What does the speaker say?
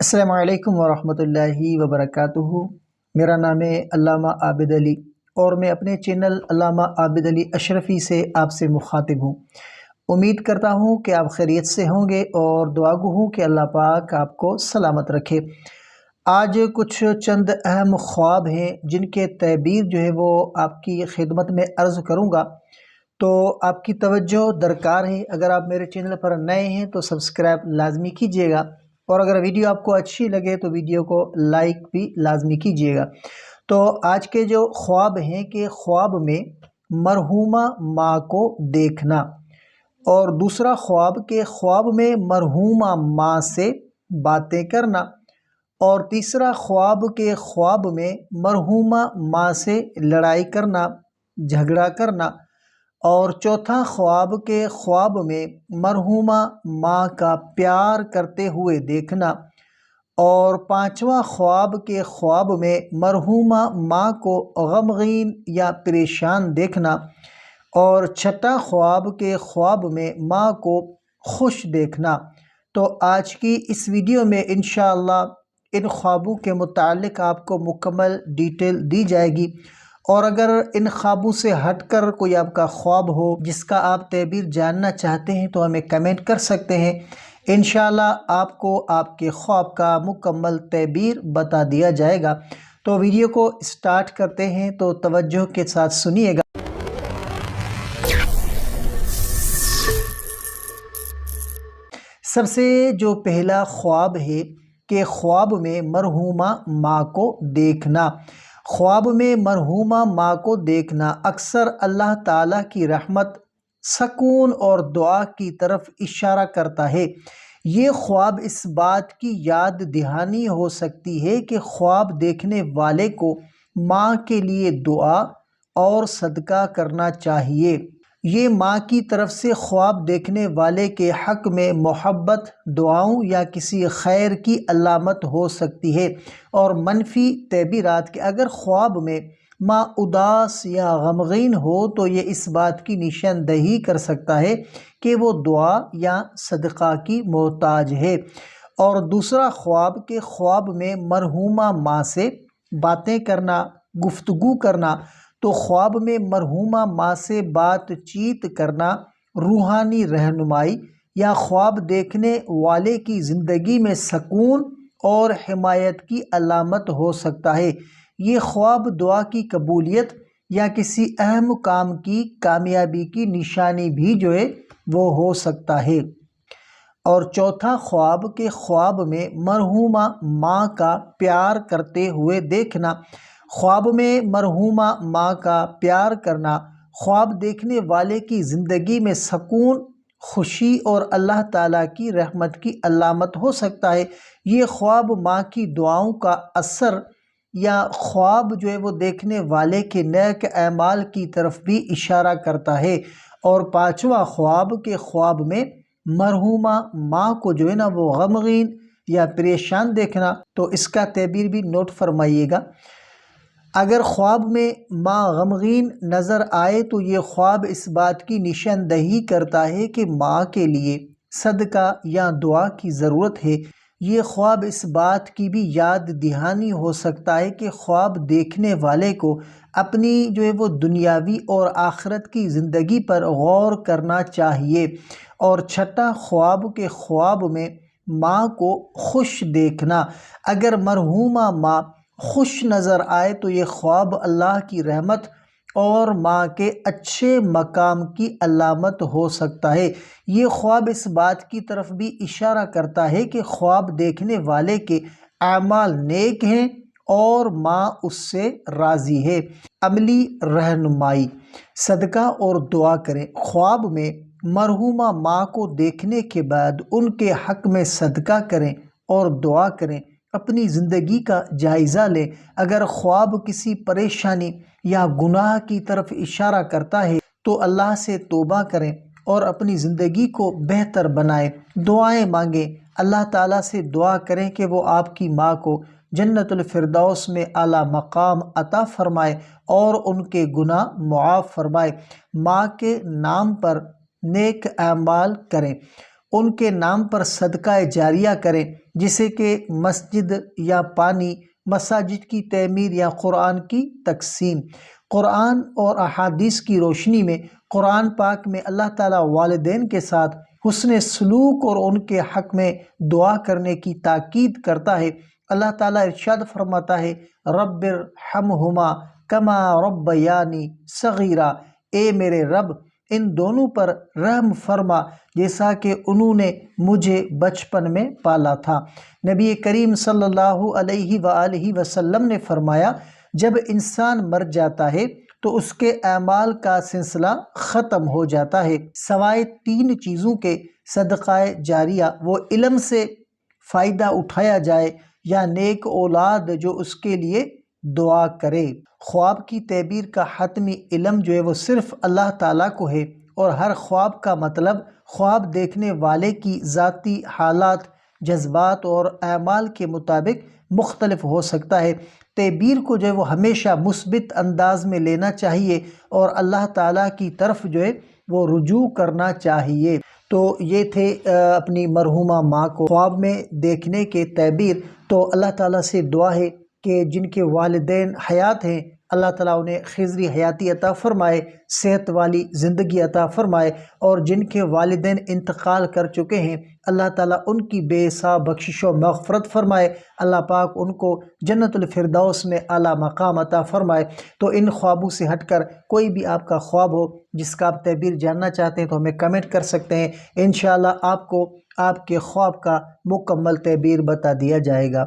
السلام علیکم ورحمۃ اللہ وبرکاتہ۔ میرا نام ہے علامہ عابد علی اور میں اپنے چینل علامہ عابد علی اشرفی سے آپ سے مخاطب ہوں۔ امید کرتا ہوں کہ آپ خیریت سے ہوں گے اور دعا گو ہوں کہ اللہ پاک آپ کو سلامت رکھے۔ آج کچھ چند اہم خواب ہیں جن کے تعبیر جو ہے وہ آپ کی خدمت میں عرض کروں گا، تو آپ کی توجہ درکار ہے۔ اگر آپ میرے چینل پر نئے ہیں تو سبسکرائب لازمی کیجیے گا، اور اگر ویڈیو آپ کو اچھی لگے تو ویڈیو کو لائک بھی لازمی کیجیے گا۔ تو آج کے جو خواب ہیں کہ خواب میں مرحومہ ماں کو دیکھنا، اور دوسرا خواب کہ خواب میں مرحومہ ماں سے باتیں کرنا، اور تیسرا خواب کہ خواب میں مرحومہ ماں سے لڑائی کرنا، جھگڑا کرنا، اور چوتھا خواب کے خواب میں مرحومہ ماں کا پیار کرتے ہوئے دیکھنا، اور پانچواں خواب کے خواب میں مرحومہ ماں کو غمگین یا پریشان دیکھنا، اور چھٹا خواب کے خواب میں ماں کو خوش دیکھنا۔ تو آج کی اس ویڈیو میں انشاءاللہ ان خوابوں کے متعلق آپ کو مکمل ڈیٹیل دی جائے گی، اور اگر ان خوابوں سے ہٹ کر کوئی آپ کا خواب ہو جس کا آپ تعبیر جاننا چاہتے ہیں تو ہمیں کمنٹ کر سکتے ہیں۔ انشاءاللہ آپ کو آپ کے خواب کا مکمل تعبیر بتا دیا جائے گا۔ تو ویڈیو کو اسٹارٹ کرتے ہیں، تو توجہ کے ساتھ سنیے گا۔ سب سے جو پہلا خواب ہے کہ خواب میں مرحومہ ماں کو دیکھنا۔ خواب میں مرحومہ ماں کو دیکھنا اکثر اللہ تعالیٰ کی رحمت، سکون اور دعا کی طرف اشارہ کرتا ہے۔ یہ خواب اس بات کی یاد دہانی ہو سکتی ہے کہ خواب دیکھنے والے کو ماں کے لیے دعا اور صدقہ کرنا چاہیے۔ یہ ماں کی طرف سے خواب دیکھنے والے کے حق میں محبت، دعاؤں یا کسی خیر کی علامت ہو سکتی ہے۔ اور منفی تعبیرات کہ اگر خواب میں ماں اداس یا غمگین ہو تو یہ اس بات کی نشاندہی کر سکتا ہے کہ وہ دعا یا صدقہ کی محتاج ہے۔ اور دوسرا خواب کہ خواب میں مرحومہ ماں سے باتیں کرنا، گفتگو کرنا۔ تو خواب میں مرحومہ ماں سے بات چیت کرنا روحانی رہنمائی یا خواب دیکھنے والے کی زندگی میں سکون اور حمایت کی علامت ہو سکتا ہے۔ یہ خواب دعا کی قبولیت یا کسی اہم کام کی کامیابی کی نشانی بھی جو ہے وہ ہو سکتا ہے۔ اور چوتھا خواب کہ خواب میں مرحومہ ماں کا پیار کرتے ہوئے دیکھنا۔ خواب میں مرحومہ ماں کا پیار کرنا خواب دیکھنے والے کی زندگی میں سکون، خوشی اور اللہ تعالیٰ کی رحمت کی علامت ہو سکتا ہے۔ یہ خواب ماں کی دعاؤں کا اثر یا خواب جو ہے وہ دیکھنے والے کے نیک اعمال کی طرف بھی اشارہ کرتا ہے۔ اور پانچواں خواب کہ خواب میں مرحومہ ماں کو جو ہے نا وہ غمگین یا پریشان دیکھنا، تو اس کا تعبیر بھی نوٹ فرمائیے گا۔ اگر خواب میں ماں غمگین نظر آئے تو یہ خواب اس بات کی نشاندہی کرتا ہے کہ ماں کے لیے صدقہ یا دعا کی ضرورت ہے۔ یہ خواب اس بات کی بھی یاد دہانی ہو سکتا ہے کہ خواب دیکھنے والے کو اپنی جو ہے وہ دنیاوی اور آخرت کی زندگی پر غور کرنا چاہیے۔ اور چھٹا خواب کہ خواب میں ماں کو خوش دیکھنا۔ اگر مرحومہ ماں خوش نظر آئے تو یہ خواب اللہ کی رحمت اور ماں کے اچھے مقام کی علامت ہو سکتا ہے۔ یہ خواب اس بات کی طرف بھی اشارہ کرتا ہے کہ خواب دیکھنے والے کے اعمال نیک ہیں اور ماں اس سے راضی ہے۔ عملی رہنمائی: صدقہ اور دعا کریں۔ خواب میں مرحومہ ماں کو دیکھنے کے بعد ان کے حق میں صدقہ کریں اور دعا کریں۔ اپنی زندگی کا جائزہ لیں۔ اگر خواب کسی پریشانی یا گناہ کی طرف اشارہ کرتا ہے تو اللہ سے توبہ کریں اور اپنی زندگی کو بہتر بنائیں۔ دعائیں مانگیں۔ اللہ تعالیٰ سے دعا کریں کہ وہ آپ کی ماں کو جنت الفردوس میں اعلیٰ مقام عطا فرمائے اور ان کے گناہ معاف فرمائے۔ ماں کے نام پر نیک اعمال کریں، ان کے نام پر صدقہ جاریہ کریں۔ جیسے کہ مسجد یا پانی، مساجد کی تعمیر یا قرآن کی تقسیم۔ قرآن اور احادیث کی روشنی میں قرآن پاک میں اللہ تعالیٰ والدین کے ساتھ حسن سلوک اور ان کے حق میں دعا کرنے کی تاکید کرتا ہے۔ اللہ تعالیٰ ارشاد فرماتا ہے، رب ارحمہما کما ربیانی صغیرا، اے میرے رب ان دونوں پر رحم فرما جیسا کہ انہوں نے مجھے بچپن میں پالا تھا۔ نبی کریم صلی اللہ علیہ وآلہ وسلم نے فرمایا، جب انسان مر جاتا ہے تو اس کے اعمال کا سلسلہ ختم ہو جاتا ہے سوائے 3 چیزوں کے، صدقہ جاریہ، وہ علم سے فائدہ اٹھایا جائے، یا نیک اولاد جو اس کے لیے دعا کرے۔ خواب کی تعبیر کا حتمی علم جو ہے وہ صرف اللہ تعالیٰ کو ہے، اور ہر خواب کا مطلب خواب دیکھنے والے کی ذاتی حالات، جذبات اور اعمال کے مطابق مختلف ہو سکتا ہے۔ تعبیر کو جو ہے وہ ہمیشہ مثبت انداز میں لینا چاہیے اور اللہ تعالیٰ کی طرف جو ہے وہ رجوع کرنا چاہیے۔ تو یہ تھے اپنی مرحومہ ماں کو خواب میں دیکھنے کے تعبیر۔ تو اللہ تعالیٰ سے دعا ہے کہ جن کے والدین حیات ہیں اللہ تعالیٰ انہیں خضری حیاتی عطا فرمائے، صحت والی زندگی عطا فرمائے، اور جن کے والدین انتقال کر چکے ہیں اللہ تعالیٰ ان کی بے حساب بخشش و مغفرت فرمائے، اللہ پاک ان کو جنت الفردوس میں اعلیٰ مقام عطا فرمائے۔ تو ان خوابوں سے ہٹ کر کوئی بھی آپ کا خواب ہو جس کا آپ تعبیر جاننا چاہتے ہیں تو ہمیں کمنٹ کر سکتے ہیں، انشاءاللہ آپ کو آپ کے خواب کا مکمل تعبیر بتا دیا جائے گا۔